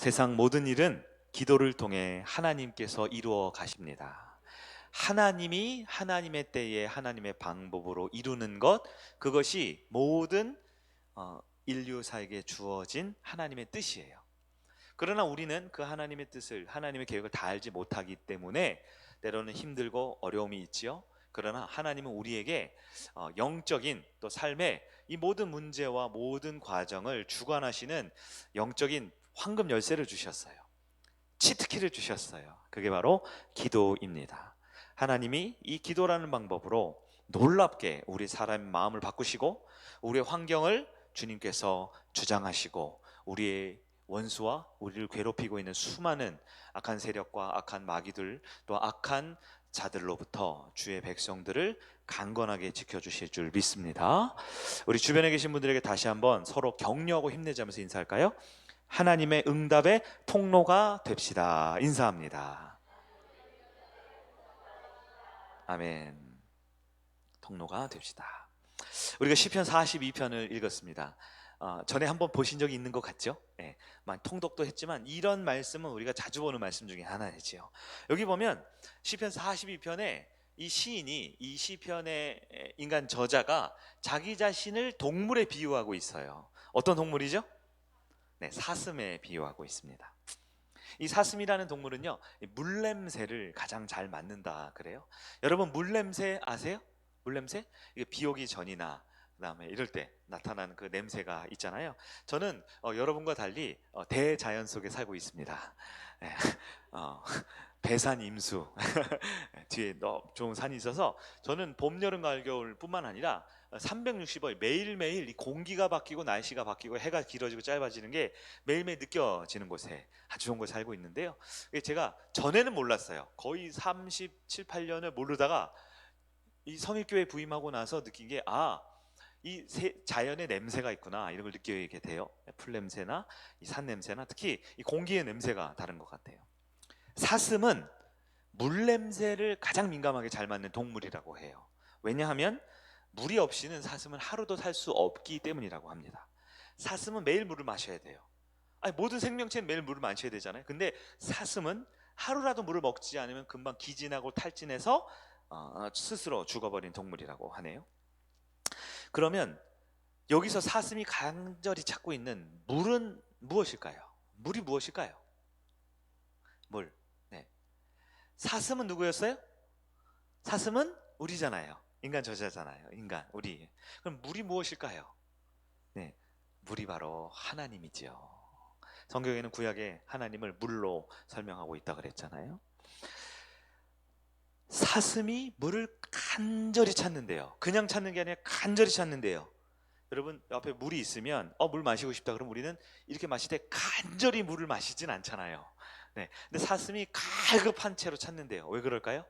세상 모든 일은 기도를 통해 하나님께서 이루어 가십니다. 하나님이 하나님의 때에 하나님의 방법으로 이루는 것, 그것이 모든 인류사에게 주어진 하나님의 뜻이에요. 그러나 우리는 그 하나님의 뜻을, 하나님의 계획을 다 알지 못하기 때문에 때로는 힘들고 어려움이 있지요. 그러나 하나님은 우리에게 영적인 또 삶의 이 모든 문제와 모든 과정을 주관하시는 영적인 황금 열쇠를 주셨어요. 치트키를 주셨어요. 그게 바로 기도입니다. 하나님이 이 기도라는 방법으로 놀랍게 우리 사람의 마음을 바꾸시고 우리의 환경을 주님께서 주장하시고 우리의 원수와 우리를 괴롭히고 있는 수많은 악한 세력과 악한 마귀들 또 악한 자들로부터 주의 백성들을 강건하게 지켜주실 줄 믿습니다. 우리 주변에 계신 분들에게 다시 한번 서로 격려하고 힘내자면서 인사할까요? 하나님의 응답의 통로가 됩시다. 인사합니다. 아멘. 통로가 됩시다. 우리가 시편 42편을 읽었습니다. 전에 한번 보신 적이 있는 것 같죠? 네, 통독도 했지만 이런 말씀은 우리가 자주 보는 말씀 중에 하나이지요. 여기 보면 시편 42편에 이 시인이 이 시편의 인간 저자가 자기 자신을 동물에 비유하고 있어요. 어떤 동물이죠? 네, 사슴에 비유하고 있습니다. 이 사슴이라는 동물은요, 물냄새를 가장 잘 맡는다 그래요. 여러분 물냄새 아세요? 물냄새? 이게 비 오기 전이나 그다음에 이럴 때 나타나는 그 냄새가 있잖아요. 저는 여러분과 달리 대자연 속에 살고 있습니다. 예, 어, 배산 임수 뒤에 좋은 산이 있어서 저는 봄, 여름, 가을, 겨울뿐만 아니라 365일 매일매일 이 공기가 바뀌고 날씨가 바뀌고 해가 길어지고 짧아지는 게 매일매일 느껴지는 곳에 아주 좋은 곳에 살고 있는데요. 제가 전에는 몰랐어요. 거의 37, 8년을 모르다가 이 성일교회 부임하고 나서 느낀 게 이 자연의 냄새가 있구나 이런 걸 느끼게 돼요. 풀 냄새나 이 산 냄새나 특히 이 공기의 냄새가 다른 것 같아요. 사슴은 물 냄새를 가장 민감하게 잘 맡는 동물이라고 해요. 왜냐하면 물이 없이는 사슴은 하루도 살 수 없기 때문이라고 합니다. 사슴은 매일 물을 마셔야 돼요. 아니, 모든 생명체는 매일 물을 마셔야 되잖아요. 근데 사슴은 하루라도 물을 먹지 않으면 금방 기진하고 탈진해서 스스로 죽어버린 동물이라고 하네요. 그러면 여기서 사슴이 간절히 찾고 있는 물은 무엇일까요? 물이 무엇일까요? 물. 네. 사슴은 누구였어요? 사슴은 우리잖아요. 인간 저자잖아요. 인간 우리. 그럼 물이 무엇일까요? 네, 물이 바로 하나님이지요. 성경에는 구약에 하나님을 물로 설명하고 있다 그랬잖아요. 사슴이 물을 간절히 찾는데요. 그냥 찾는 게 아니라 간절히 찾는데요. 여러분 옆에 물이 있으면 물 마시고 싶다 그러면 우리는 이렇게 마실 때 간절히 물을 마시진 않잖아요. 네, 근데 사슴이 갈급한 채로 찾는데요. 왜 그럴까요?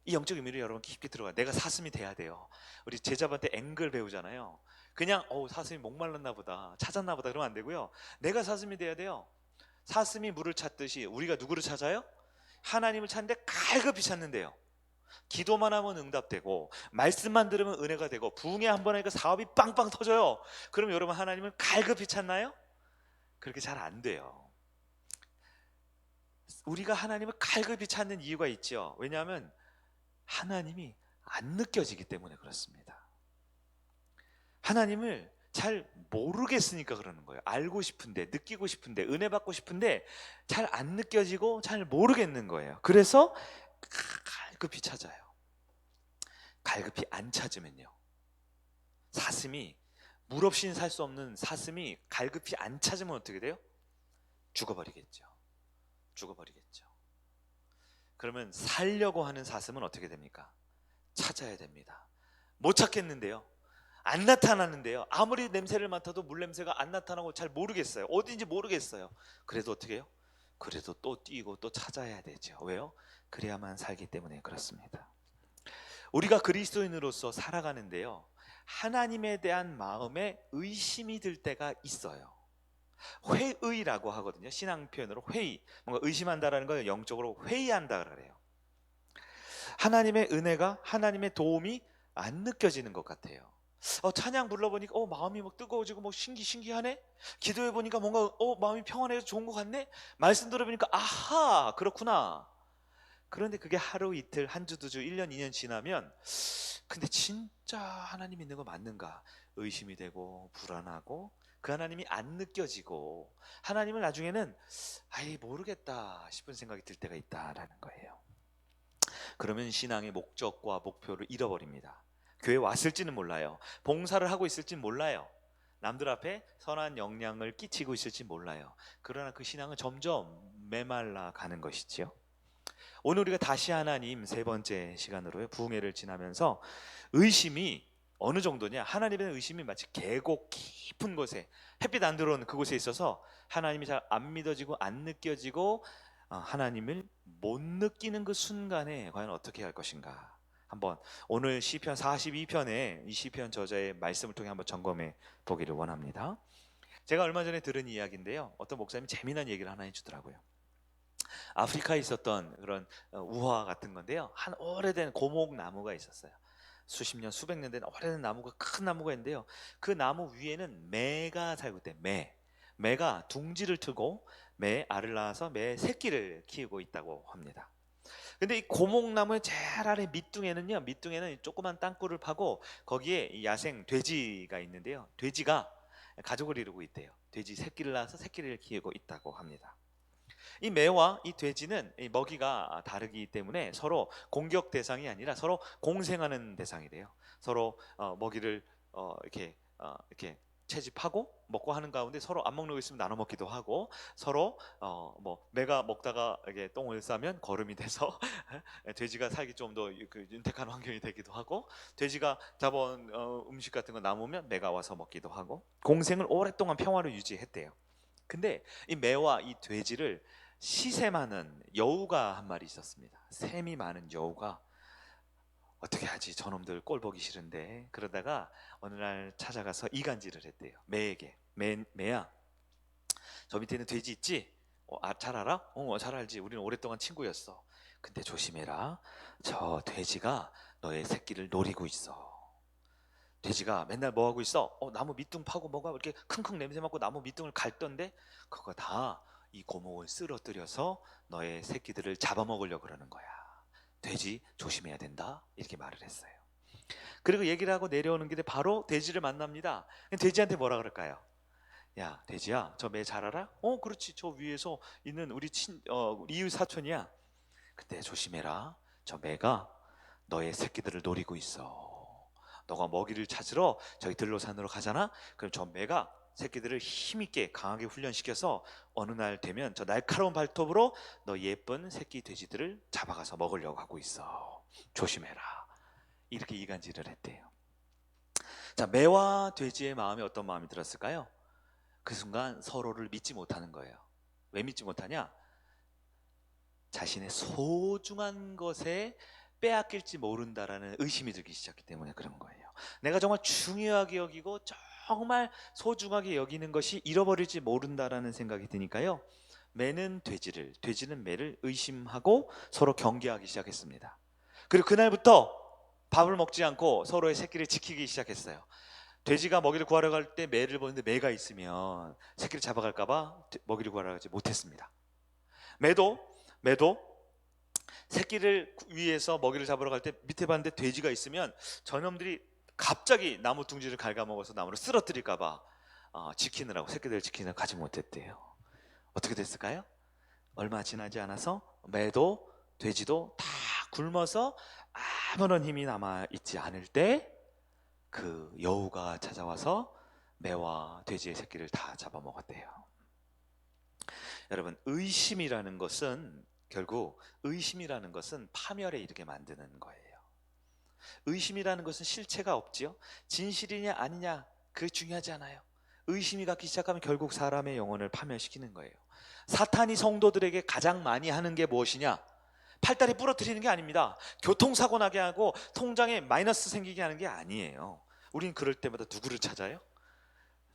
이 영적 의미를 여러분 깊게 들어가. 내가 사슴이 돼야 돼요. 우리 제자한테 앵글 배우잖아요. 그냥 사슴이 목말랐나 보다, 찾았나 보다 그러면 안 되고요. 내가 사슴이 돼야 돼요. 사슴이 물을 찾듯이 우리가 누구를 찾아요? 하나님을 찾는데 갈급히 찾는데요. 기도만 하면 응답되고 말씀만 들으면 은혜가 되고 부흥회 한번 하니까 사업이 빵빵 터져요. 그럼 여러분 하나님을 갈급히 찾나요? 그렇게 잘 안 돼요. 우리가 하나님을 갈급히 찾는 이유가 있죠. 왜냐하면 하나님이 안 느껴지기 때문에 그렇습니다. 하나님을 잘 모르겠으니까 그러는 거예요. 알고 싶은데, 느끼고 싶은데, 은혜 받고 싶은데 잘 안 느껴지고 잘 모르겠는 거예요. 그래서 갈급히 찾아요. 갈급히 안 찾으면요, 사슴이 물 없이는 살 수 없는 사슴이 갈급히 안 찾으면 어떻게 돼요? 죽어버리겠죠. 죽어버리겠죠. 그러면 살려고 하는 사슴은 어떻게 됩니까? 찾아야 됩니다. 못 찾겠는데요, 안 나타나는데요, 아무리 냄새를 맡아도 물 냄새가 안 나타나고 잘 모르겠어요. 어딘지 모르겠어요. 그래도 어떻게 해요? 그래도 또 뛰고 또 찾아야 되죠. 왜요? 그래야만 살기 때문에 그렇습니다. 우리가 그리스도인으로서 살아가는데요, 하나님에 대한 마음에 의심이 들 때가 있어요. 회의라고 하거든요. 신앙 표현으로 회의. 뭔가 의심한다라는 걸 영적으로 회의한다 그래요. 하나님의 은혜가, 하나님의 도움이 안 느껴지는 것 같아요. 찬양 불러보니까 마음이 막 뜨거워지고 뭐 신기하네. 기도해 보니까 뭔가 마음이 평안해서 좋은 것 같네. 말씀 들어보니까 아하 그렇구나. 그런데 그게 하루 이틀 한 주 두 주 1년 2년 지나면 근데 진짜 하나님 있는 거 맞는가 의심이 되고 불안하고 그 하나님이 안 느껴지고 하나님을 나중에는 아이 모르겠다 싶은 생각이 들 때가 있다라는 거예요. 그러면 신앙의 목적과 목표를 잃어버립니다. 교회 왔을지는 몰라요. 봉사를 하고 있을지는 몰라요. 남들 앞에 선한 영향을 끼치고 있을지 몰라요. 그러나 그 신앙은 점점 메말라 가는 것이지요. 오늘 우리가 다시 하나님 세 번째 시간으로요 부흥회를 지나면서 의심이 어느 정도냐, 하나님의 의심이 마치 계곡 깊은 곳에 햇빛 안 들어오는 그곳에 있어서 하나님이 잘 안 믿어지고 안 느껴지고 하나님을 못 느끼는 그 순간에 과연 어떻게 할 것인가, 한번 오늘 시편 42편의 이 시편 저자의 말씀을 통해 한번 점검해 보기를 원합니다. 제가 얼마 전에 들은 이야기인데요, 어떤 목사님이 재미난 얘기를 하나 해주더라고요. 아프리카에 있었던 그런 우화 같은 건데요, 한 오래된 고목나무가 있었어요. 수십 년 수백 년 된 오래된 나무가, 큰 나무가 있는데요, 그 나무 위에는 매가 살고 있대요. 매가 둥지를 트고 매 알을 낳아서 매 새끼를 키우고 있다고 합니다. 근데 이 고목나무의 제일 아래 밑둥에는 조그만 땅굴을 파고 거기에 이 야생 돼지가 있는데요, 돼지가 가족을 이루고 있대요. 돼지 새끼를 낳아서 새끼를 키우고 있다고 합니다. 이 매와 이 돼지는 이 먹이가 다르기 때문에 서로 공격 대상이 아니라 서로 공생하는 대상이래요. 서로 먹이를 이렇게 채집하고 먹고 하는 가운데 서로 안 먹는 거 있으면 나눠 먹기도 하고, 서로 뭐 매가 먹다가 이게 똥을 싸면 거름이 돼서 돼지가 살기 좀 더 윤택한 환경이 되기도 하고, 돼지가 잡아온 음식 같은 거 남으면 매가 와서 먹기도 하고, 공생을 오랫동안 평화를 유지했대요. 근데 이 매와 이 돼지를 시샘하는 여우가 한 마리 있었습니다. 샘이 많은 여우가 어떻게 하지, 저놈들 꼴 보기 싫은데, 그러다가 어느 날 찾아가서 이간질을 했대요. 매에게. 매야, 저 밑에 있는 돼지 있지? 잘 알아? 잘 알지. 우리는 오랫동안 친구였어. 근데 조심해라. 저 돼지가 너의 새끼를 노리고 있어. 돼지가 맨날 뭐 하고 있어? 나무 밑둥 파고 뭐가 이렇게 킁킁 냄새 맡고 나무 밑둥을 갉던데, 그거 다 이 고목을 쓰러뜨려서 너의 새끼들을 잡아먹으려고 그러는 거야. 돼지 조심해야 된다. 이렇게 말을 했어요. 그리고 얘기를 하고 내려오는 길에 바로 돼지를 만납니다. 돼지한테 뭐라 그럴까요? 야, 돼지야, 저 매 잘 알아? 그렇지. 저 위에서 있는 우리 이웃 사촌이야. 근데 조심해라. 저 매가 너의 새끼들을 노리고 있어. 너가 먹이를 찾으러 저기 들로산으로 가잖아? 그럼 저 매가 새끼들을 힘있게 강하게 훈련시켜서 어느 날 되면 저 날카로운 발톱으로 너 예쁜 새끼 돼지들을 잡아가서 먹으려고 하고 있어. 조심해라. 이렇게 이간질을 했대요. 자, 매와 돼지의 마음이 어떤 마음이 들었을까요? 그 순간 서로를 믿지 못하는 거예요. 왜 믿지 못하냐? 자신의 소중한 것에 빼앗길지 모른다라는 의심이 들기 시작했기 때문에 그런 거예요. 내가 정말 중요하게 여기고 정말 소중하게 여기는 것이 잃어버릴지 모른다라는 생각이 드니까요, 매는 돼지는 매를 의심하고 서로 경계하기 시작했습니다. 그리고 그날부터 밥을 먹지 않고 서로의 새끼를 지키기 시작했어요. 돼지가 먹이를 구하러 갈 때 매를 보는데 매가 있으면 새끼를 잡아갈까 봐 먹이를 구하러 가지 못했습니다. 매도 새끼를 위해서 먹이를 잡으러 갈 때 밑에 봤는데 돼지가 있으면 저놈들이 갑자기 나무 둥지를 갉아먹어서 나무를 쓰러뜨릴까 봐 지키느라고, 새끼들을 지키느라고 가지 못했대요. 어떻게 됐을까요? 얼마 지나지 않아서 매도 돼지도 다 굶어서 아무런 힘이 남아있지 않을 때 그 여우가 찾아와서 매와 돼지의 새끼를 다 잡아먹었대요. 여러분, 결국 의심이라는 것은 파멸에 이르게 만드는 거예요. 의심이라는 것은 실체가 없지요. 진실이냐 아니냐 그게 중요하지 않아요. 의심이 갖기 시작하면 결국 사람의 영혼을 파멸시키는 거예요. 사탄이 성도들에게 가장 많이 하는 게 무엇이냐? 팔다리 부러뜨리는 게 아닙니다. 교통사고 나게 하고 통장에 마이너스 생기게 하는 게 아니에요. 우리는 그럴 때마다 누구를 찾아요?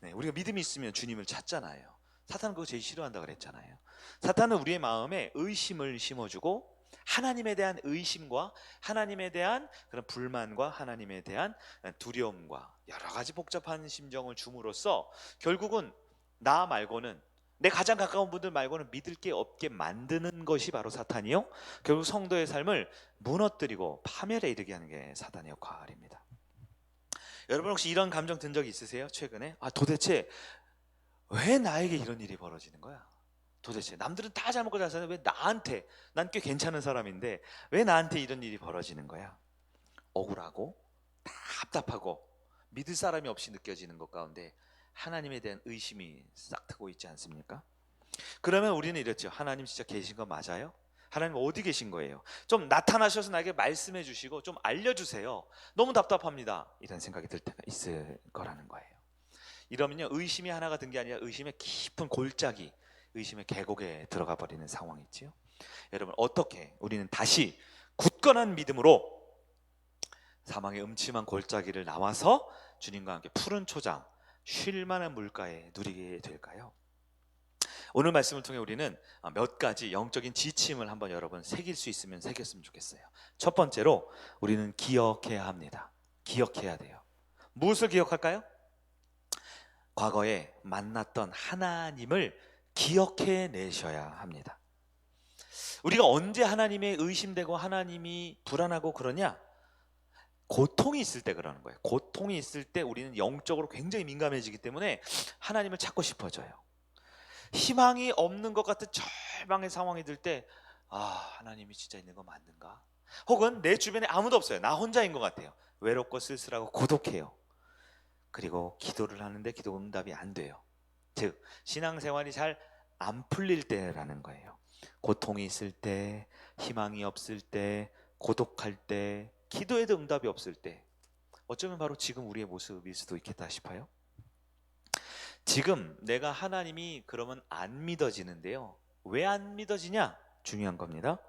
우리가 믿음이 있으면 주님을 찾잖아요. 사탄은 그거 제일 싫어한다고 그랬잖아요. 사탄은 우리의 마음에 의심을 심어주고 하나님에 대한 의심과 하나님에 대한 그런 불만과 하나님에 대한 두려움과 여러 가지 복잡한 심정을 줌으로써 결국은 나 말고는, 내 가장 가까운 분들 말고는 믿을 게 없게 만드는 것이 바로 사탄이요, 결국 성도의 삶을 무너뜨리고 파멸에 이르게 하는 게 사탄의 역할입니다. 여러분 혹시 이런 감정 든 적이 있으세요? 최근에 도대체 왜 나에게 이런 일이 벌어지는 거야? 도대체 남들은 다 잘 먹고 잘 사는데 왜 나한테, 난 꽤 괜찮은 사람인데 왜 나한테 이런 일이 벌어지는 거야? 억울하고 답답하고 믿을 사람이 없이 느껴지는 것 가운데 하나님에 대한 의심이 싹 트고 있지 않습니까? 그러면 우리는 이랬죠. 하나님 진짜 계신 거 맞아요? 하나님 어디 계신 거예요? 좀 나타나셔서 나에게 말씀해 주시고 좀 알려주세요. 너무 답답합니다. 이런 생각이 들 때가 있을 거라는 거예요. 이러면요, 의심이 하나가 든 게 아니라 의심의 깊은 골짜기, 의심의 계곡에 들어가 버리는 상황이 있지요. 여러분 어떻게 우리는 다시 굳건한 믿음으로 사망의 음침한 골짜기를 나와서 주님과 함께 푸른 초장, 쉴 만한 물가에 누리게 될까요? 오늘 말씀을 통해 우리는 몇 가지 영적인 지침을 한번 여러분 새길 수 있으면 새겼으면 좋겠어요. 첫 번째로 우리는 기억해야 합니다. 기억해야 돼요. 무엇을 기억할까요? 과거에 만났던 하나님을 기억해 내셔야 합니다. 우리가 언제 하나님에 의심되고 하나님이 불안하고 그러냐? 고통이 있을 때 그러는 거예요. 고통이 있을 때 우리는 영적으로 굉장히 민감해지기 때문에 하나님을 찾고 싶어져요. 희망이 없는 것 같은 절망의 상황이 들 때 하나님이 진짜 있는 거 맞는가? 혹은 내 주변에 아무도 없어요. 나 혼자인 것 같아요. 외롭고 쓸쓸하고 고독해요. 그리고 기도를 하는데 기도 응답이 안 돼요. 즉 신앙생활이 잘 안 풀릴 때라는 거예요. 고통이 있을 때, 희망이 없을 때, 고독할 때, 기도에도 응답이 없을 때, 어쩌면 바로 지금 우리의 모습일 수도 있겠다 싶어요. 지금 내가 하나님이 그러면 안 믿어지는데요. 왜 안 믿어지냐? 중요한 겁니다.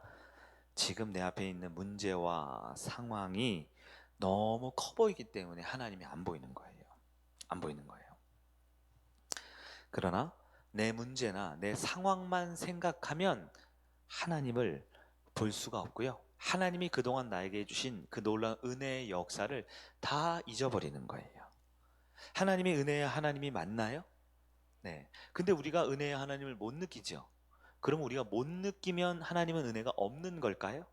지금 내 앞에 있는 문제와 상황이 너무 커 보이기 때문에 하나님이 안 보이는 거예요. 안 보이는 거예요. 그러나 내 문제나 내 상황만 생각하면 하나님을 볼 수가 없고요. 하나님이 그동안 나에게 해주신 그 놀라운 은혜의 역사를 다 잊어버리는 거예요. 하나님의 은혜야 하나님이 맞나요? 네. 근데 우리가 은혜의 하나님을 못 느끼죠. 그럼 우리가 못 느끼면 하나님은 은혜가 없는 걸까요?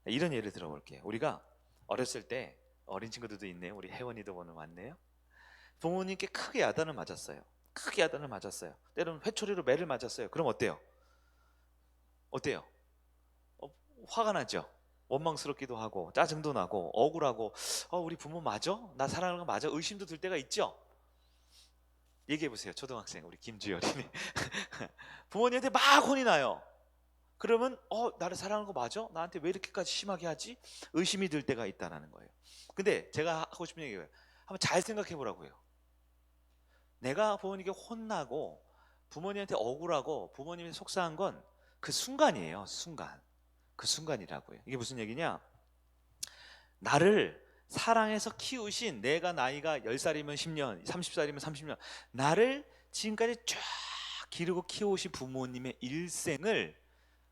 이런 예를 들어볼게요. 우리가 어렸을 때, 어린 친구들도 있네요. 우리 혜원이도 오늘 왔네요. 부모님께 크게 야단을 맞았어요. 크게 야단을 맞았어요. 때로는 회초리로 매를 맞았어요. 그럼 어때요? 어때요? 화가 나죠. 원망스럽기도 하고 짜증도 나고 억울하고 우리 부모 맞아? 나 사랑하는 거 맞아? 의심도 들 때가 있죠. 얘기해보세요. 초등학생 우리 김주열이 부모님한테 막 혼이 나요. 그러면 나를 사랑하는 거 맞아? 나한테 왜 이렇게까지 심하게 하지? 의심이 들 때가 있다는 거예요. 근데 제가 하고 싶은 얘기예요. 한번 잘 생각해 보라고요. 내가 부모님께 혼나고 부모님한테 억울하고 부모님이 속상한 건 그 순간이에요. 순간. 그 순간이라고요. 이게 무슨 얘기냐? 나를 사랑해서 키우신, 내가 나이가 10살이면 10년, 30살이면 30년, 나를 지금까지 쫙 기르고 키우신 부모님의 일생을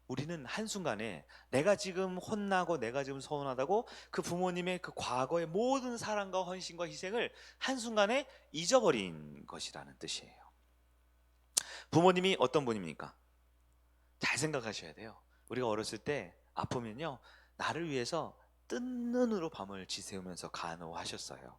우리는 한순간에 내가 지금 혼나고 내가 지금 서운하다고 그 부모님의 그 과거의 모든 사랑과 헌신과 희생을 한순간에 잊어버린 것이라는 뜻이에요. 부모님이 어떤 분입니까? 잘 생각하셔야 돼요. 우리가 어렸을 때 아프면요, 나를 위해서 뜬 눈으로 밤을 지새우면서 간호하셨어요.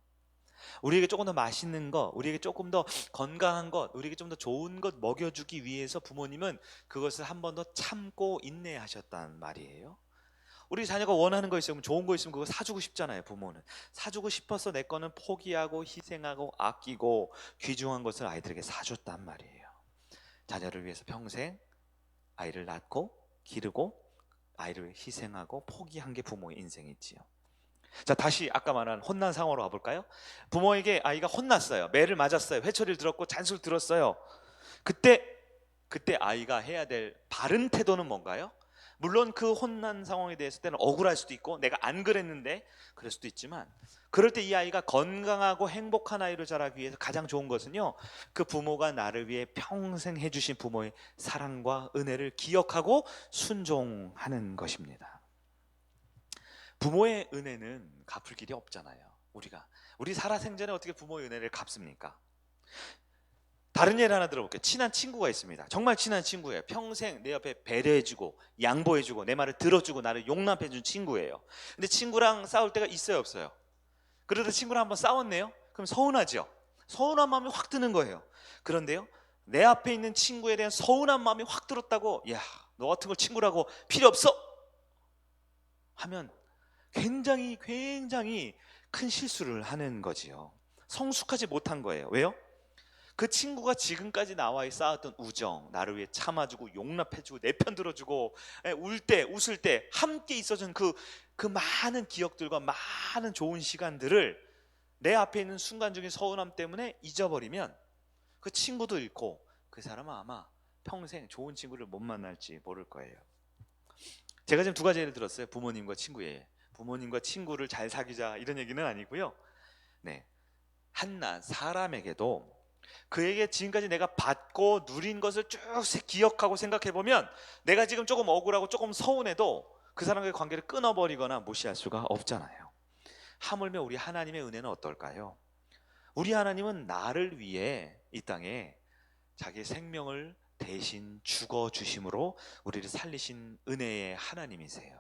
우리에게 조금 더 맛있는 것, 우리에게 조금 더 건강한 것, 우리에게 좀 더 좋은 것 먹여주기 위해서 부모님은 그것을 한 번 더 참고 인내하셨단 말이에요. 우리 자녀가 원하는 거 있으면, 좋은 거 있으면 그거 사주고 싶잖아요. 부모는 사주고 싶어서 내 거는 포기하고 희생하고 아끼고 귀중한 것을 아이들에게 사줬단 말이에요. 자녀를 위해서 평생 아이를 낳고 기르고 아이를 희생하고 포기한 게 부모의 인생이지요. 자, 다시 아까 말한 혼난 상황으로 가볼까요? 부모에게 아이가 혼났어요. 매를 맞았어요. 회초리를 들었고 잔소리를 들었어요. 그때 아이가 해야 될 바른 태도는 뭔가요? 물론 그 혼난 상황에 대해서 때는 억울할 수도 있고 내가 안 그랬는데 그럴 수도 있지만, 그럴 때 이 아이가 건강하고 행복한 아이로 자라기 위해서 가장 좋은 것은요, 그 부모가 나를 위해 평생 해주신 부모의 사랑과 은혜를 기억하고 순종하는 것입니다. 부모의 은혜는 갚을 길이 없잖아요. 우리 살아생전에 어떻게 부모의 은혜를 갚습니까? 다른 예를 하나 들어볼게요. 친한 친구가 있습니다. 정말 친한 친구예요. 평생 내 옆에 배려해주고 양보해주고 내 말을 들어주고 나를 용납해준 친구예요. 근데 친구랑 싸울 때가 있어요, 없어요? 그러다 친구랑 한번 싸웠네요? 그럼 서운하죠? 서운한 마음이 확 드는 거예요. 그런데요, 내 앞에 있는 친구에 대한 서운한 마음이 확 들었다고, 야, 너 같은 걸 친구라고 필요 없어! 하면 굉장히 큰 실수를 하는 거지요. 성숙하지 못한 거예요. 왜요? 그 친구가 지금까지 나와의 쌓았던 우정, 나를 위해 참아주고 용납해주고 내 편 들어주고 울 때 웃을 때 함께 있어준 그 많은 기억들과 많은 좋은 시간들을 내 앞에 있는 순간적인 서운함 때문에 잊어버리면 그 친구도 잃고 그 사람은 아마 평생 좋은 친구를 못 만날지 모를 거예요. 제가 지금 두 가지 예를 들었어요. 부모님과 친구예요. 부모님과 친구를 잘 사귀자 이런 얘기는 아니고요. 네, 한낱 사람에게도 그에게 지금까지 내가 받고 누린 것을 쭉 기억하고 생각해보면 내가 지금 조금 억울하고 조금 서운해도 그 사람과의 관계를 끊어버리거나 무시할 수가 없잖아요. 하물며 우리 하나님의 은혜는 어떨까요? 우리 하나님은 나를 위해 이 땅에 자기의 생명을 대신 죽어주심으로 우리를 살리신 은혜의 하나님이세요.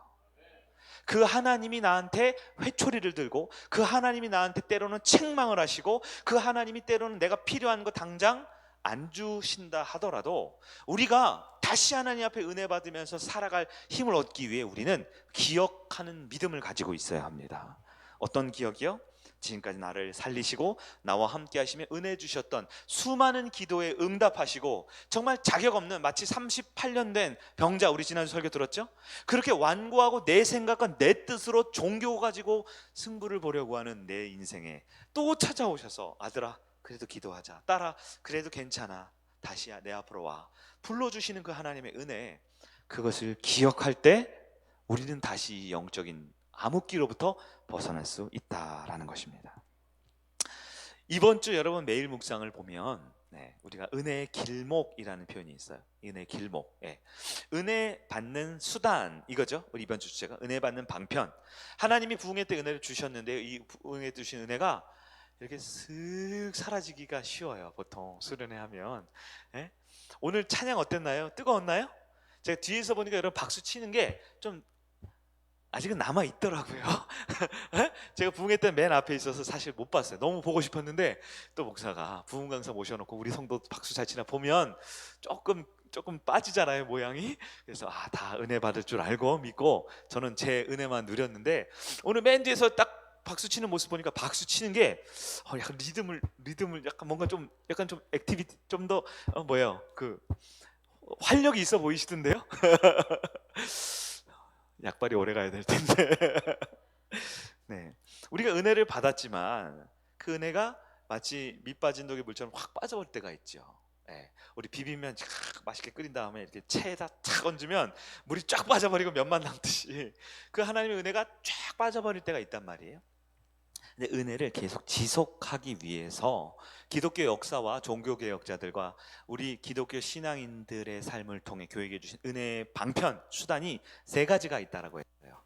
그 하나님이 나한테 회초리를 들고, 그 하나님이 나한테 때로는 책망을 하시고, 그 하나님이 때로는 내가 필요한 거 당장 안 주신다 하더라도 우리가 다시 하나님 앞에 은혜 받으면서 살아갈 힘을 얻기 위해 우리는 기억하는 믿음을 가지고 있어야 합니다. 어떤 기억이요? 지금까지 나를 살리시고 나와 함께 하시며 은혜 주셨던 수많은 기도에 응답하시고, 정말 자격 없는 마치 38년 된 병자, 우리 지난주 설교 들었죠? 그렇게 완고하고 내 생각과 내 뜻으로 종교 가지고 승부를 보려고 하는 내 인생에 또 찾아오셔서, 아들아 그래도 기도하자, 딸아 그래도 괜찮아, 다시 내 앞으로 와 불러주시는 그 하나님의 은혜, 그것을 기억할 때 우리는 다시 영적인 암흑기로부터 벗어날 수 있다라는 것입니다. 이번 주 여러분 매일 묵상을 보면 우리가 은혜의 길목이라는 표현이 있어요. 은혜의 길목. 은혜 받는 수단, 이거죠. 우리 이번 주 주제가 은혜 받는 방편. 하나님이 부흥회 때 은혜를 주셨는데 이 부흥회 주신 은혜가 이렇게 슥 사라지기가 쉬워요. 보통 수련회 하면. 오늘 찬양 어땠나요? 뜨거웠나요? 제가 뒤에서 보니까 여러분 박수 치는 게 좀 아직은 남아 있더라고요. 제가 부흥회 때 맨 앞에 있어서 사실 못 봤어요. 너무 보고 싶었는데 또 목사가 부흥 강사 모셔놓고 우리 성도 박수 잘 치나 보면 조금 빠지잖아요, 모양이. 그래서 다 은혜 받을 줄 알고 믿고 저는 제 은혜만 누렸는데, 오늘 맨 뒤에서 딱 박수 치는 모습 보니까 박수 치는 게 약간 리듬을 약간 뭔가 좀 액티비티 좀 더 그 활력이 있어 보이시던데요. 약발이 오래 가야 될 텐데. 네, 우리가 은혜를 받았지만 그 은혜가 마치 밑 빠진 독에 물처럼 확 빠져버릴 때가 있죠. 우리 비빔면 맛있게 끓인 다음에 이렇게 체에다 탁 얹으면 물이 쫙 빠져버리고 면만 남듯이 그 하나님의 은혜가 쫙 빠져버릴 때가 있단 말이에요. 근데 은혜를 계속 지속하기 위해서 기독교 역사와 종교개혁자들과 우리 기독교 신앙인들의 삶을 통해 교회에 주신 은혜의 방편, 수단이 세 가지가 있다라고 했어요.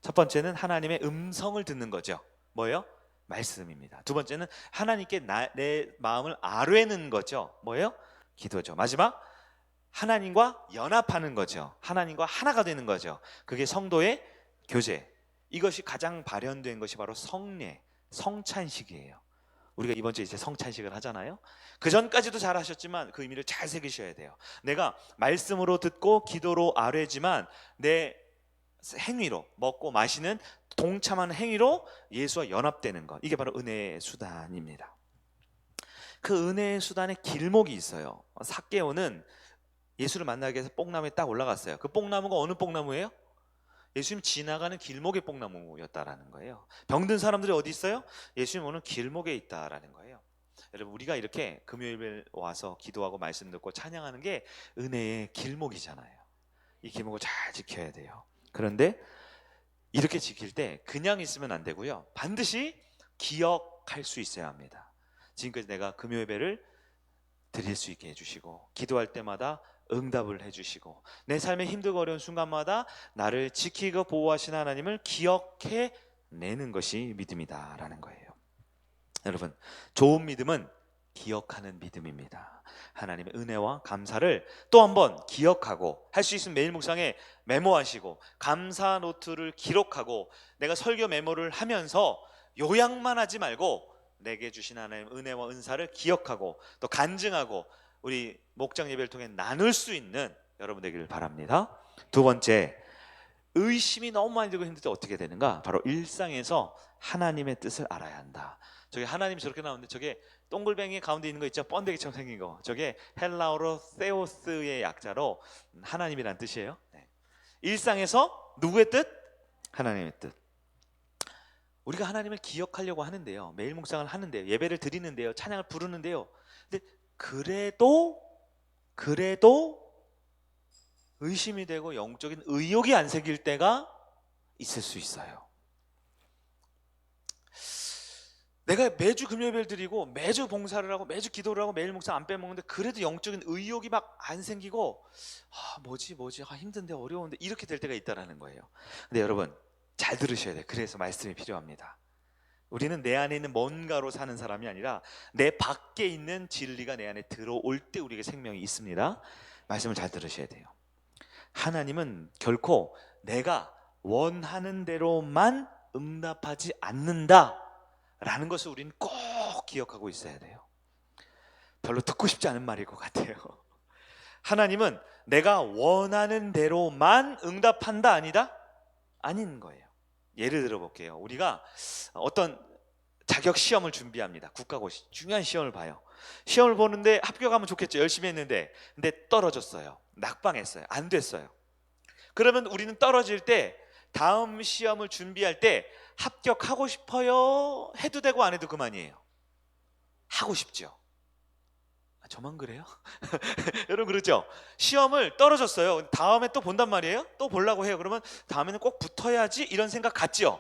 첫 번째는 하나님의 음성을 듣는 거죠. 뭐예요? 말씀입니다. 두 번째는 하나님께 내 마음을 아뢰는 거죠. 뭐예요? 기도죠. 마지막, 하나님과 연합하는 거죠. 하나님과 하나가 되는 거죠. 그게 성도의 교제. 이것이 가장 발현된 것이 바로 성례, 성찬식이에요. 우리가 이번 주에 이제 성찬식을 하잖아요. 그 전까지도 잘 하셨지만 그 의미를 잘 새기셔야 돼요. 내가 말씀으로 듣고 기도로 아뢰지만 내 행위로, 먹고 마시는 동참하는 행위로 예수와 연합되는 것, 이게 바로 은혜의 수단입니다. 그 은혜의 수단의 길목이 있어요. 삭개오는 예수를 만나기 위해서 뽕나무에 딱 올라갔어요. 그 뽕나무가 어느 뽕나무예요? 예수님 지나가는 길목의 뽕나무였다라는 거예요. 병든 사람들이 어디 있어요? 예수님 오는 길목에 있다라는 거예요. 여러분, 우리가 이렇게 금요일에 와서 기도하고 말씀 듣고 찬양하는 게 은혜의 길목이잖아요. 이 기목을 잘 지켜야 돼요. 그런데 이렇게 지킬 때 그냥 있으면 안 되고요. 반드시 기억할 수 있어야 합니다. 지금까지 내가 금요 예배를 드릴 수 있게 해주시고, 기도할 때마다 응답을 해주시고, 내 삶의 힘들고 어려운 순간마다 나를 지키고 보호하시는 하나님을 기억해 내는 것이 믿음이다 라는 거예요. 여러분, 좋은 믿음은 기억하는 믿음입니다. 하나님의 은혜와 감사를 또 한번 기억하고, 할 수 있으면 매일 묵상에 메모하시고, 감사 노트를 기록하고, 내가 설교 메모를 하면서 요약만 하지 말고 내게 주신 하나님의 은혜와 은사를 기억하고 또 간증하고 우리 목장 예배를 통해 나눌 수 있는 여러분 되기를 바랍니다. 두 번째, 의심이 너무 많이 들고 힘들 때 어떻게 되는가? 바로 일상에서 하나님의 뜻을 알아야 한다. 저게 하나님 저렇게 나오는데 저게 동글뱅이 가운데 있는 거 있죠? 번데기처럼 생긴 거. 저게 헬라어로 세오스의 약자로 하나님이란 뜻이에요. 네. 일상에서 누구의 뜻? 하나님의 뜻. 우리가 하나님을 기억하려고 하는데요, 매일 묵상을 하는데요, 예배를 드리는데요, 찬양을 부르는데요, 근데 그래도 의심이 되고 영적인 의욕이 안 생길 때가 있을 수 있어요. 내가 매주 금요예배를 드리고 매주 봉사를 하고 매주 기도를 하고 매일 묵상 안 빼먹는데 그래도 영적인 의욕이 막 안 생기고, 뭐지 힘든데 어려운데 이렇게 될 때가 있다라는 거예요. 근데 여러분 잘 들으셔야 돼요. 그래서 말씀이 필요합니다. 우리는 내 안에 있는 뭔가로 사는 사람이 아니라 내 밖에 있는 진리가 내 안에 들어올 때 우리에게 생명이 있습니다. 말씀을 잘 들으셔야 돼요. 하나님은 결코 내가 원하는 대로만 응답하지 않는다 라는 것을 우리는 꼭 기억하고 있어야 돼요. 별로 듣고 싶지 않은 말일 것 같아요. 하나님은 내가 원하는 대로만 응답한다 아니다? 아닌 거예요. 예를 들어 볼게요. 우리가 어떤 자격 시험을 준비합니다. 국가고시 중요한 시험을 봐요. 시험을 보는데 합격하면 좋겠죠. 열심히 했는데 근데 떨어졌어요. 낙방했어요. 안 됐어요. 그러면 우리는 떨어질 때 다음 시험을 준비할 때 합격하고 싶어요? 해도 되고 안 해도 그만이에요. 하고 싶죠. 저만 그래요? 여러분 그렇죠? 시험을 떨어졌어요. 다음에 또 본단 말이에요. 또 보려고 해요. 그러면 다음에는 꼭 붙어야지 이런 생각 같죠?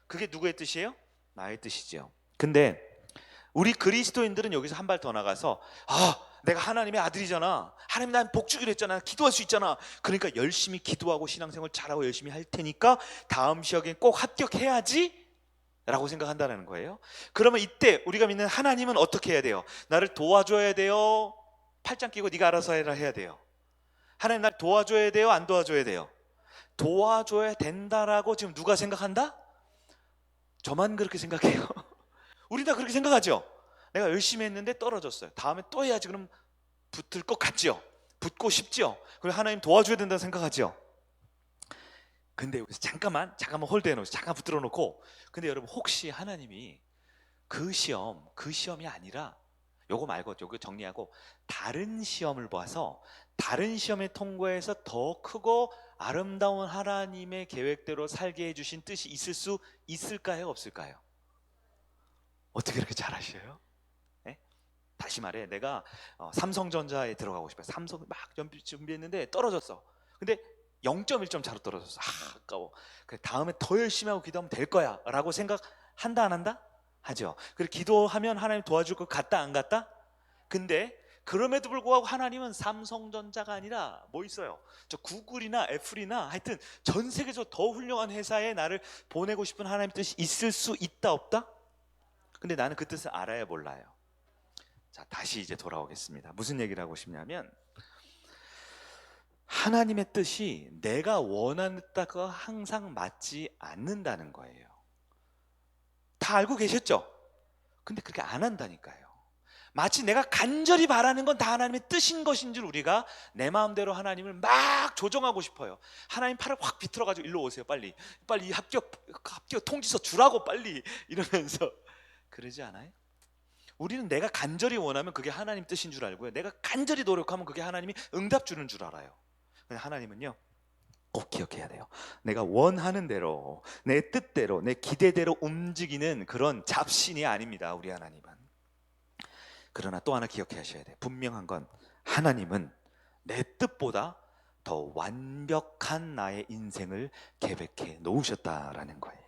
그게 누구의 뜻이에요? 나의 뜻이죠. 근데 우리 그리스도인들은 여기서 한 발 더 나가서 내가 하나님의 아들이잖아. 하나님 난 복 주기로 했잖아. 기도할 수 있잖아. 그러니까 열심히 기도하고 신앙생활 잘하고 열심히 할 테니까 다음 시험에 꼭 합격해야지 라고 생각한다는 거예요. 그러면 이때 우리가 믿는 하나님은 어떻게 해야 돼요? 나를 도와줘야 돼요? 팔짱 끼고 네가 알아서 해야 돼요? 하나님 날 도와줘야 돼요? 안 도와줘야 돼요? 도와줘야 된다라고 지금 누가 생각한다? 저만 그렇게 생각해요? 우리 다 그렇게 생각하죠? 내가 열심히 했는데 떨어졌어요. 다음에 또 해야지. 그럼 붙을 것 같죠? 붙고 싶죠? 그리고 하나님 도와줘야 된다고 생각하죠? 근데 여기서 잠깐만 홀드해 놓으세요. 잠깐 붙들어 놓고, 근데 여러분 혹시 하나님이 그 시험이 아니라 요거 말고 요거 정리하고 다른 시험을 봐서 다른 시험에 통과해서 더 크고 아름다운 하나님의 계획대로 살게 해주신 뜻이 있을 수 있을까요? 없을까요? 어떻게 그렇게 잘 아셔요? 네? 다시 말해, 내가 삼성전자에 들어가고 싶어요. 삼성 막 준비했는데 떨어졌어. 근데 0.1점 차로 떨어졌어. 아까워. 그래, 다음에 더 열심히 하고 기도하면 될 거야 라고 생각한다 안 한다? 하죠. 그리고 기도하면 하나님 도와줄 것 같다 안 같다? 근데 그럼에도 불구하고 하나님은 삼성전자가 아니라 뭐 있어요? 저 구글이나 애플이나 하여튼 전 세계적으로 더 훌륭한 회사에 나를 보내고 싶은 하나님의 뜻이 있을 수 있다 없다? 근데 나는 그 뜻을 알아야 몰라요. 자, 다시 이제 돌아오겠습니다. 무슨 얘기를 하고 싶냐면, 하나님의 뜻이 내가 원하는 뜻과 항상 맞지 않는다는 거예요. 다 알고 계셨죠? 근데 그렇게 안 한다니까요. 마치 내가 간절히 바라는 건 다 하나님의 뜻인 것인 줄 우리가 내 마음대로 하나님을 막 조정하고 싶어요. 하나님 팔을 확 비틀어가지고 일로 오세요. 빨리 이 합격 통지서 주라고 빨리 이러면서 그러지 않아요? 우리는 내가 간절히 원하면 그게 하나님 뜻인 줄 알고요, 내가 간절히 노력하면 그게 하나님이 응답 주는 줄 알아요. 근데 하나님은요, 꼭 기억해야 돼요. 내가 원하는 대로, 내 뜻대로, 내 기대대로 움직이는 그런 잡신이 아닙니다. 우리 하나님은. 그러나 또 하나 기억해 하셔야 돼요. 분명한 건 하나님은 내 뜻보다 더 완벽한 나의 인생을 계획해 놓으셨다라는 거예요.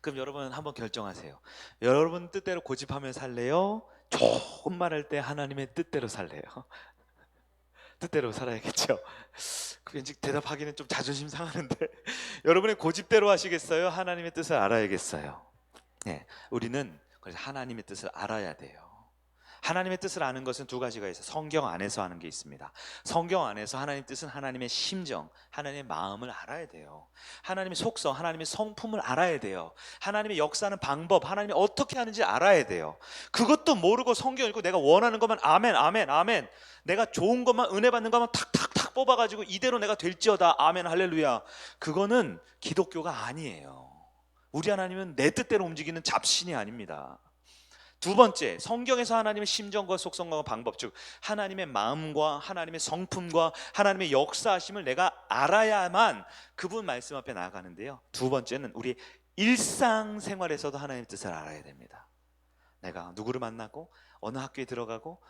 그럼 여러분 한번 결정하세요. 여러분 뜻대로 고집하며 살래요? 조금 말할 때 하나님의 뜻대로 살래요? 뜻대로 살아야겠죠. 왠지 대답하기는 좀 자존심 상하는데 여러분의 고집대로 하시겠어요? 하나님의 뜻을 알아야겠어요. 네, 우리는 그래서 하나님의 뜻을 알아야 돼요. 하나님의 뜻을 아는 것은 두 가지가 있어요. 성경 안에서 하는 게 있습니다. 성경 안에서 하나님의 뜻은 하나님의 심정, 하나님의 마음을 알아야 돼요. 하나님의 속성, 하나님의 성품을 알아야 돼요. 하나님의 역사하는 방법, 하나님이 어떻게 하는지 알아야 돼요. 그것도 모르고 성경 읽고 내가 원하는 것만 아멘 아멘 아멘, 내가 좋은 것만 은혜 받는 것만 탁탁탁 뽑아가지고 이대로 내가 될지어다 아멘 할렐루야, 그거는 기독교가 아니에요. 우리 하나님은 내 뜻대로 움직이는 잡신이 아닙니다. 두 번째, 성경에서 하나님의 심정과 속성과 방법, 즉 하나님의 마음과 하나님의 성품과 하나님의 역사하심을 내가 알아야만 그분 말씀 앞에 나아가는데요. 두 번째는 우리 일상생활에서도 하나님의 뜻을 알아야 됩니다. 내가 누구를 만나고 어느 학교에 들어가고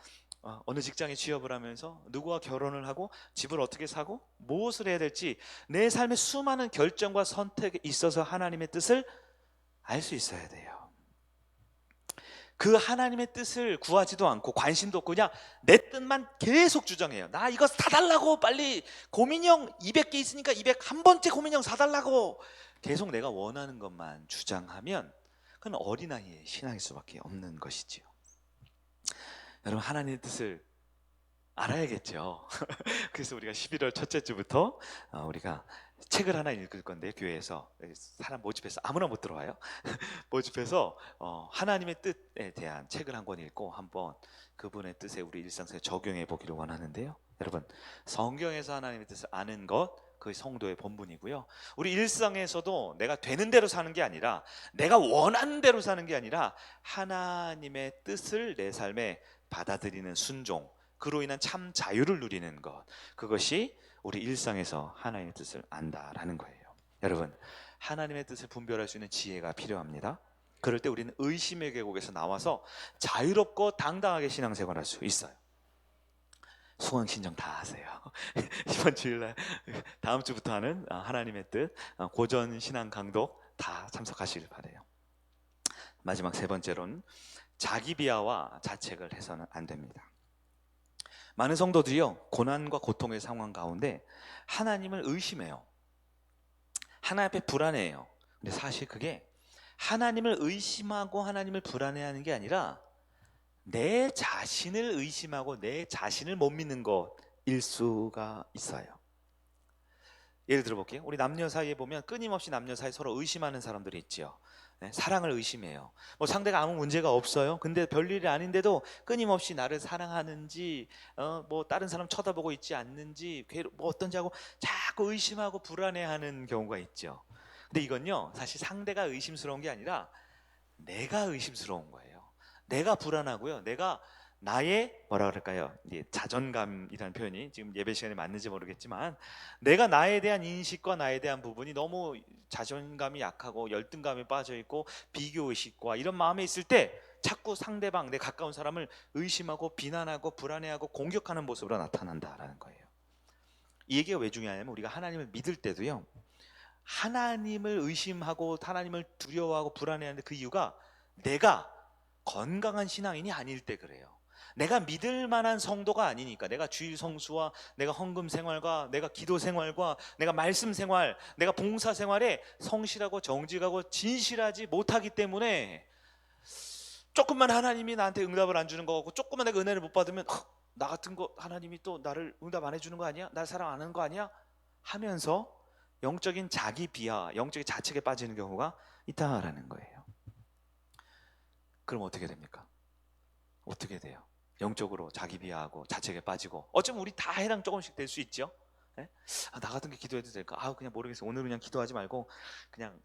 어느 직장에 취업을 하면서 누구와 결혼을 하고 집을 어떻게 사고 무엇을 해야 될지, 내 삶의 수많은 결정과 선택에 있어서 하나님의 뜻을 알 수 있어야 돼요. 그 하나님의 뜻을 구하지도 않고 관심도 없고 그냥 내 뜻만 계속 주장해요. 나 이거 사달라고, 빨리 고민형 200개 있으니까 201번째 고민형 사달라고 계속 내가 원하는 것만 주장하면 그건 어린아이의 신앙일 수밖에 없는 것이지요. 여러분, 하나님의 뜻을 알아야겠죠. 그래서 우리가 11월 첫째 주부터 우리가 책을 하나 읽을 건데, 교회에서 사람 모집해서 아무나 못 들어와요. 모집해서 하나님의 뜻에 대한 책을 한 권 읽고 한번 그분의 뜻에 우리 일상생활에 적용해 보기를 원하는데요. 여러분, 성경에서 하나님의 뜻을 아는 것, 그 성도의 본분이고요. 우리 일상에서도 내가 되는 대로 사는 게 아니라, 내가 원하는 대로 사는 게 아니라 하나님의 뜻을 내 삶에 받아들이는 순종, 그로 인한 참 자유를 누리는 것, 그것이 우리 일상에서 하나님의 뜻을 안다라는 거예요. 여러분, 하나님의 뜻을 분별할 수 있는 지혜가 필요합니다. 그럴 때 우리는 의심의 계곡에서 나와서 자유롭고 당당하게 신앙생활할 수 있어요. 수강신청 다 하세요. 이번 주일날 다음 주부터 하는 하나님의 뜻 고전 신앙 강독 다 참석하시길 바라요. 마지막 세 번째로는 자기 비하와 자책을 해서는 안 됩니다. 많은 성도들이요, 고난과 고통의 상황 가운데 하나님을 의심해요. 하나님 앞에 불안해해요. 근데 사실 그게 하나님을 의심하고 하나님을 불안해하는 게 아니라 내 자신을 의심하고 내 자신을 못 믿는 것일 수가 있어요. 예를 들어 볼게요. 우리 남녀 사이에 보면 끊임없이 남녀 사이 서로 의심하는 사람들이 있죠. 네, 사랑을 의심해요. 뭐 상대가 아무 문제가 없어요. 근데 별일이 아닌데도 끊임없이 나를 사랑하는지, 뭐 다른 사람 쳐다보고 있지 않는지, 뭐 어떤지 하고 자꾸 의심하고 불안해하는 경우가 있죠. 근데 이건요, 사실 상대가 의심스러운 게 아니라 내가 의심스러운 거예요. 내가 불안하고요. 내가 나의 뭐라 그럴까요? 이제 자존감이라는 표현이 지금 예배 시간에 맞는지 모르겠지만, 내가 나에 대한 인식과 나에 대한 부분이 너무 자존감이 약하고 열등감에 빠져 있고 비교 의식과 이런 마음에 있을 때 자꾸 상대방, 내 가까운 사람을 의심하고 비난하고 불안해하고 공격하는 모습으로 나타난다라는 거예요. 이 얘기가 왜 중요하냐면, 우리가 하나님을 믿을 때도요, 하나님을 의심하고 하나님을 두려워하고 불안해하는데 그 이유가 내가 건강한 신앙인이 아닐 때 그래요. 내가 믿을 만한 성도가 아니니까. 내가 주일 성수와 내가 헌금 생활과 내가 기도 생활과 내가 말씀 생활, 내가 봉사 생활에 성실하고 정직하고 진실하지 못하기 때문에 조금만 하나님이 나한테 응답을 안 주는 거 같고, 조금만 내가 은혜를 못 받으면 나 같은 거 하나님이 또 나를 응답 안 해주는 거 아니야? 날 사랑 안 하는 거 아니야? 하면서 영적인 자기 비하, 영적인 자책에 빠지는 경우가 있다라는 거예요. 그럼 어떻게 됩니까? 어떻게 돼요? 영적으로 자기 비하하고 자책에 빠지고, 어쩌면 우리 다 해당 조금씩 될 수 있죠. 네? 나 같은 게 기도해도 될까? 그냥 모르겠어. 오늘 그냥 기도하지 말고 그냥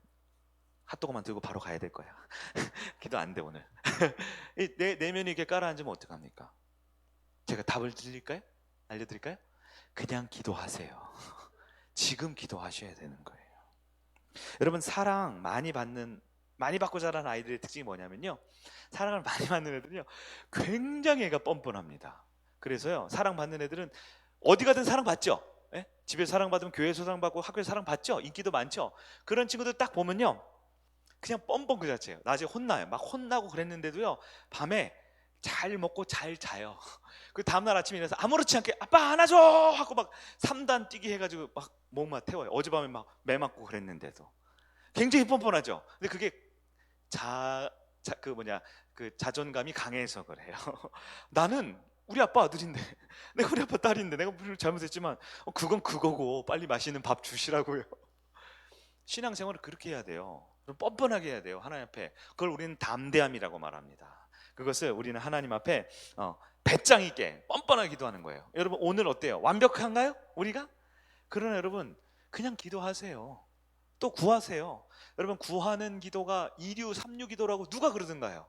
핫도그만 들고 바로 가야 될 거야. 기도 안 돼 오늘. 내 내면이 이렇게 깔아앉으면 어떡합니까? 제가 답을 드릴까요? 알려드릴까요? 그냥 기도하세요. 지금 기도하셔야 되는 거예요. 여러분, 사랑 많이 받고 자란 아이들의 특징이 뭐냐면요, 사랑을 많이 받는 애들은요 굉장히 애가 뻔뻔합니다. 그래서요, 사랑받는 애들은 어디 가든 사랑받죠. 예? 집에서 사랑받으면 교회에서 사랑받고 학교에서 사랑받죠. 인기도 많죠. 그런 친구들 딱 보면요, 그냥 뻔뻔 그 자체예요. 낮에 혼나요. 막 혼나고 그랬는데도요, 밤에 잘 먹고 잘 자요. 그 다음날 아침에 일어나서 아무렇지 않게 아빠 안아줘 하고 막 3단 뛰기 해가지고 막 목마 태워요. 어젯밤에 막 매 맞고 그랬는데도 굉장히 뻔뻔하죠. 근데 그게 그 자존감이 강해서 그래요. 나는 우리 아빠 아들인데, 내가 우리 아빠 딸인데, 내가 무슨 잘못했지만 그건 그거고 빨리 맛있는 밥 주시라고요. 신앙생활을 그렇게 해야 돼요. 뻔뻔하게 해야 돼요. 하나님 앞에. 그걸 우리는 담대함이라고 말합니다. 그것을 우리는 하나님 앞에 배짱 있게 뻔뻔하게 기도하는 거예요. 여러분 오늘 어때요? 완벽한가요? 우리가? 그러나 여러분 그냥 기도하세요. 또 구하세요. 여러분 구하는 기도가 2류 3류 기도라고 누가 그러던가요?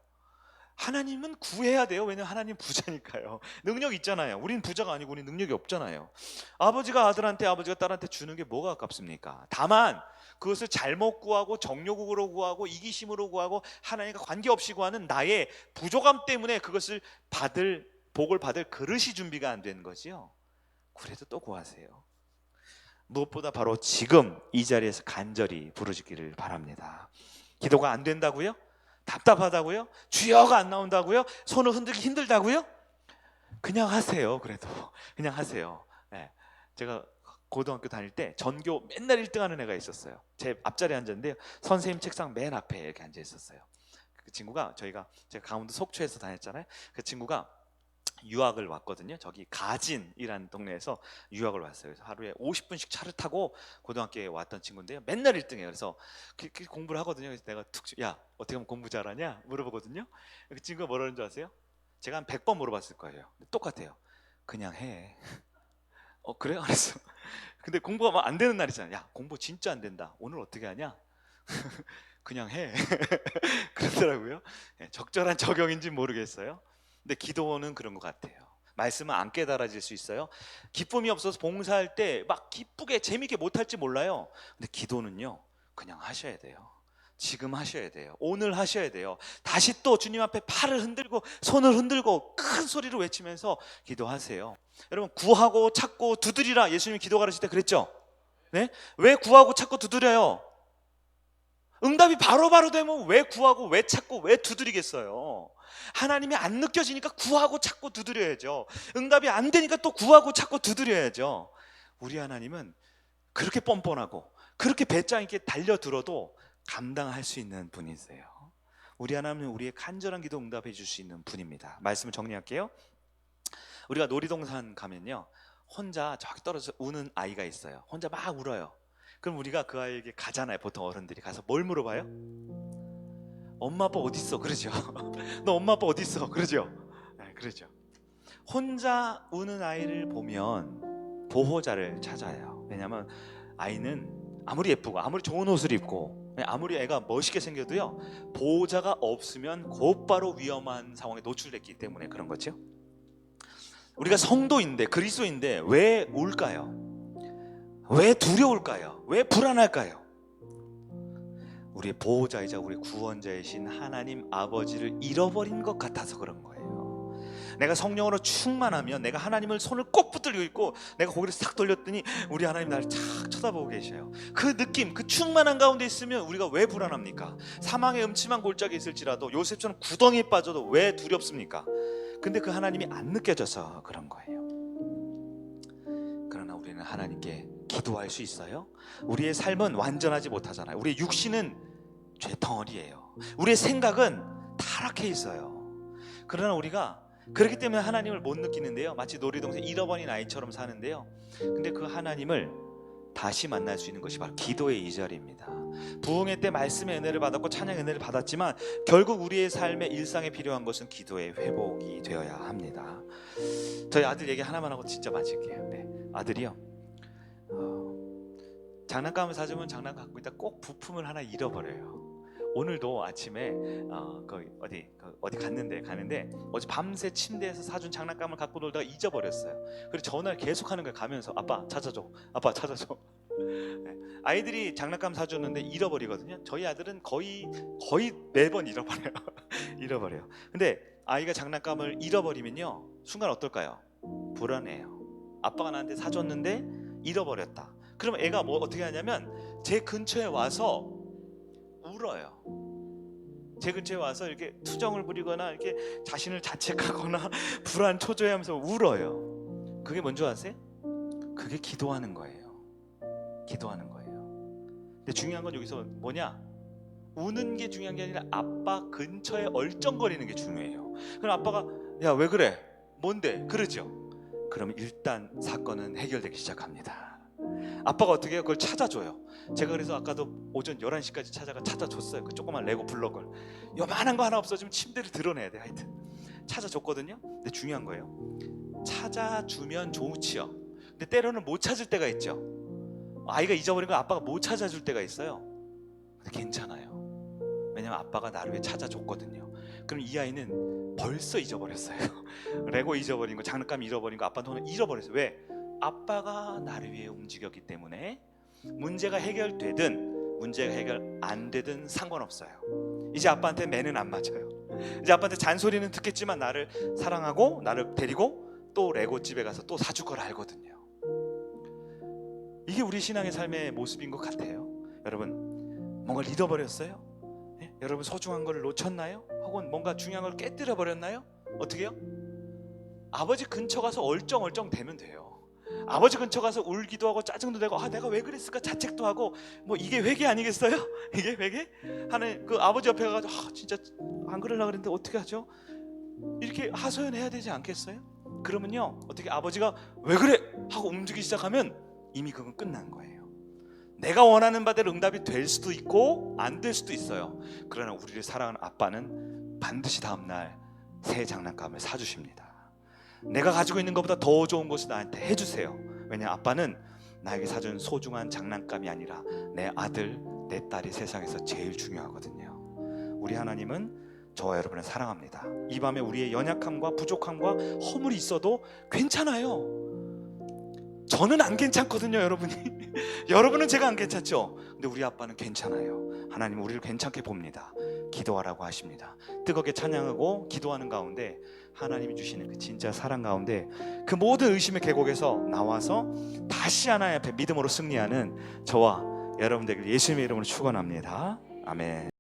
하나님은 구해야 돼요. 왜냐면 하나님 부자니까요. 능력 있잖아요. 우린 부자가 아니고 우린 능력이 없잖아요. 아버지가 아들한테, 아버지가 딸한테 주는 게 뭐가 아깝습니까? 다만 그것을 잘못 구하고 정욕으로 구하고 이기심으로 구하고 하나님과 관계없이 구하는 나의 부족함 때문에 그것을 복을 받을 그릇이 준비가 안 된 거지요. 그래도 또 구하세요. 무엇보다 바로 지금 이 자리에서 간절히 부르짖기를 바랍니다. 기도가 안 된다고요? 답답하다고요? 주여가 안 나온다고요? 손을 흔들기 힘들다고요? 그냥 하세요. 그래도 그냥 하세요. 네. 제가 고등학교 다닐 때 전교 맨날 1등하는 애가 있었어요. 제 앞자리에 앉았는데요, 선생님 책상 맨 앞에 이렇게 앉아 있었어요. 그 친구가 제가 강원도 속초에서 다녔잖아요. 그 친구가 유학을 왔거든요. 저기 가진이라는 동네에서 유학을 왔어요. 그래서 하루에 50분씩 차를 타고 고등학교에 왔던 친구인데요, 맨날 1등이에요. 그래서 공부를 하거든요. 그래서 내가 야 어떻게 하면 공부 잘하냐 물어보거든요. 그 친구가 뭐라는 줄 아세요? 제가 한 100번 물어봤을 거예요. 똑같아요. 그냥 해. 그래? 알았어. 근데 공부가 막 안 되는 날 있잖아요. 야 공부 진짜 안 된다. 오늘 어떻게 하냐? 그냥 해. 그러더라고요. 적절한 적용인지 모르겠어요. 근데 기도는 그런 것 같아요. 말씀은 안 깨달아질 수 있어요. 기쁨이 없어서 봉사할 때 막 기쁘게 재밌게 못할지 몰라요. 근데 기도는요 그냥 하셔야 돼요. 지금 하셔야 돼요. 오늘 하셔야 돼요. 다시 또 주님 앞에 팔을 흔들고 손을 흔들고 큰 소리로 외치면서 기도하세요. 여러분 구하고 찾고 두드리라, 예수님이 기도 가르칠 때 그랬죠? 네? 왜 구하고 찾고 두드려요? 응답이 바로바로 되면 왜 구하고 왜 찾고 왜 두드리겠어요? 하나님이 안 느껴지니까 구하고 찾고 두드려야죠. 응답이 안 되니까 또 구하고 찾고 두드려야죠. 우리 하나님은 그렇게 뻔뻔하고 그렇게 배짱 있게 달려들어도 감당할 수 있는 분이세요. 우리 하나님은 우리의 간절한 기도 응답해 줄 수 있는 분입니다. 말씀을 정리할게요. 우리가 놀이동산 가면요, 혼자 저기 떨어져서 우는 아이가 있어요. 혼자 막 울어요. 그럼 우리가 그 아이에게 가잖아요. 보통 어른들이 가서 뭘 물어봐요? 엄마 아빠 어디 있어? 그러죠. 너 엄마 아빠 어디 있어? 그러죠. 네, 그러죠. 혼자 우는 아이를 보면 보호자를 찾아요. 왜냐하면 아이는 아무리 예쁘고 아무리 좋은 옷을 입고 아무리 애가 멋있게 생겨도요, 보호자가 없으면 곧바로 위험한 상황에 노출됐기 때문에 그런 거죠. 우리가 성도인데 그리스도인데 왜 울까요? 왜 두려울까요? 왜 불안할까요? 우리의 보호자이자 우리 구원자이신 하나님 아버지를 잃어버린 것 같아서 그런 거예요. 내가 성령으로 충만하면 내가 하나님을 손을 꼭 붙들고 있고 내가 고개를 싹 돌렸더니 우리 하나님 나를 착 쳐다보고 계셔요. 그 느낌, 그 충만한 가운데 있으면 우리가 왜 불안합니까? 사망의 음침한 골짜기에 있을지라도 요셉처럼 구덩이에 빠져도 왜 두렵습니까? 근데 그 하나님이 안 느껴져서 그런 거예요. 그러나 우리는 하나님께 기도할 수 있어요? 우리의 삶은 완전하지 못하잖아요. 우리의 육신은 죄덩어리예요. 우리의 생각은 타락해 있어요. 그러나 우리가 그렇기 때문에 하나님을 못 느끼는데요, 마치 놀이동산 잃어버린 아이처럼 사는데요, 근데 그 하나님을 다시 만날 수 있는 것이 바로 기도의 이 자리입니다. 부흥회 때 말씀의 은혜를 받았고 찬양의 은혜를 받았지만 결국 우리의 삶의 일상에 필요한 것은 기도의 회복이 되어야 합니다. 저희 아들 얘기 하나만 하고 진짜 마칠게요. 네, 아들이요, 장난감을 사주면 장난감 갖고 있다 꼭 부품을 하나 잃어버려요. 오늘도 아침에 어디 가는데 어제 밤새 침대에서 사준 장난감을 갖고 놀다가 잊어버렸어요. 그래서 전화를 계속 하는 거예요. 가면서 아빠 찾아줘, 아빠 찾아줘. 네. 아이들이 장난감 사줬는데 잃어버리거든요. 저희 아들은 거의 매번 잃어버려요. 잃어버려요. 근데 아이가 장난감을 잃어버리면요, 순간 어떨까요? 불안해요. 아빠가 나한테 사줬는데 잃어버렸다. 그럼 애가 뭐 어떻게 하냐면 제 근처에 와서 울어요. 제 근처에 와서 이렇게 투정을 부리거나 이렇게 자신을 자책하거나 불안 초조해하면서 울어요. 그게 뭔지 아세요? 그게 기도하는 거예요. 기도하는 거예요. 근데 중요한 건 여기서 뭐냐? 우는 게 중요한 게 아니라 아빠 근처에 얼쩡거리는 게 중요해요. 그럼 아빠가 야, 왜 그래? 뭔데? 그러죠. 그러면 일단 사건은 해결되기 시작합니다. 아빠가 어떻게 해요? 그걸 찾아줘요. 제가 그래서 아까도 오전 11시까지 찾아줬어요. 그 조그만 레고 블럭을. 요만한 거 하나 없어지면 침대를 드러내야 돼. 하여튼 찾아줬거든요. 근데 중요한 거예요. 찾아주면 좋지요. 근데 때로는 못 찾을 때가 있죠. 아이가 잊어버린 거 아빠가 못 찾아줄 때가 있어요. 근데 괜찮아요. 왜냐면 아빠가 나를 위해 찾아줬거든요. 그럼 이 아이는 벌써 잊어버렸어요. 레고 잊어버린 거, 장난감 잃어버린 거 아빠는 잃어버렸어요. 왜? 아빠가 나를 위해 움직였기 때문에 문제가 해결되든 문제가 해결 안 되든 상관없어요. 이제 아빠한테 매는 안 맞아요. 이제 아빠한테 잔소리는 듣겠지만 나를 사랑하고 나를 데리고 또 레고집에 가서 또 사줄 걸 알거든요. 이게 우리 신앙의 삶의 모습인 것 같아요. 여러분, 뭔가를 잃어버렸어요? 네? 여러분 소중한 걸 놓쳤나요? 혹은 뭔가 중요한 걸 깨뜨려 버렸나요? 어떻게 해요? 아버지 근처 가서 얼쩡얼쩡 대면 돼요. 아버지 근처 가서 울기도 하고 짜증도 내고 내가 왜 그랬을까 자책도 하고 뭐 이게 회개 아니겠어요? 이게 회개? 하는 그 아버지 옆에 가서 진짜 안 그러려고 그랬는데 어떻게 하죠? 이렇게 하소연해야 되지 않겠어요? 그러면요 어떻게 아버지가 왜 그래? 하고 움직이기 시작하면 이미 그건 끝난 거예요. 내가 원하는 바대로 응답이 될 수도 있고 안 될 수도 있어요. 그러나 우리를 사랑하는 아빠는 반드시 다음날 새 장난감을 사주십니다. 내가 가지고 있는 것보다 더 좋은 것을 나한테 해주세요. 왜냐 아빠는 나에게 사준 소중한 장난감이 아니라 내 아들, 내 딸이 세상에서 제일 중요하거든요. 우리 하나님은 저와 여러분을 사랑합니다. 이 밤에 우리의 연약함과 부족함과 허물이 있어도 괜찮아요. 저는 안 괜찮거든요, 여러분이. 여러분은 제가 안 괜찮죠? 근데 우리 아빠는 괜찮아요. 하나님은 우리를 괜찮게 봅니다. 기도하라고 하십니다. 뜨겁게 찬양하고 기도하는 가운데 하나님이 주시는 그 진짜 사랑 가운데 그 모든 의심의 계곡에서 나와서 다시 하나님 앞에 믿음으로 승리하는 저와 여러분 되길 예수님의 이름으로 축원합니다. 아멘.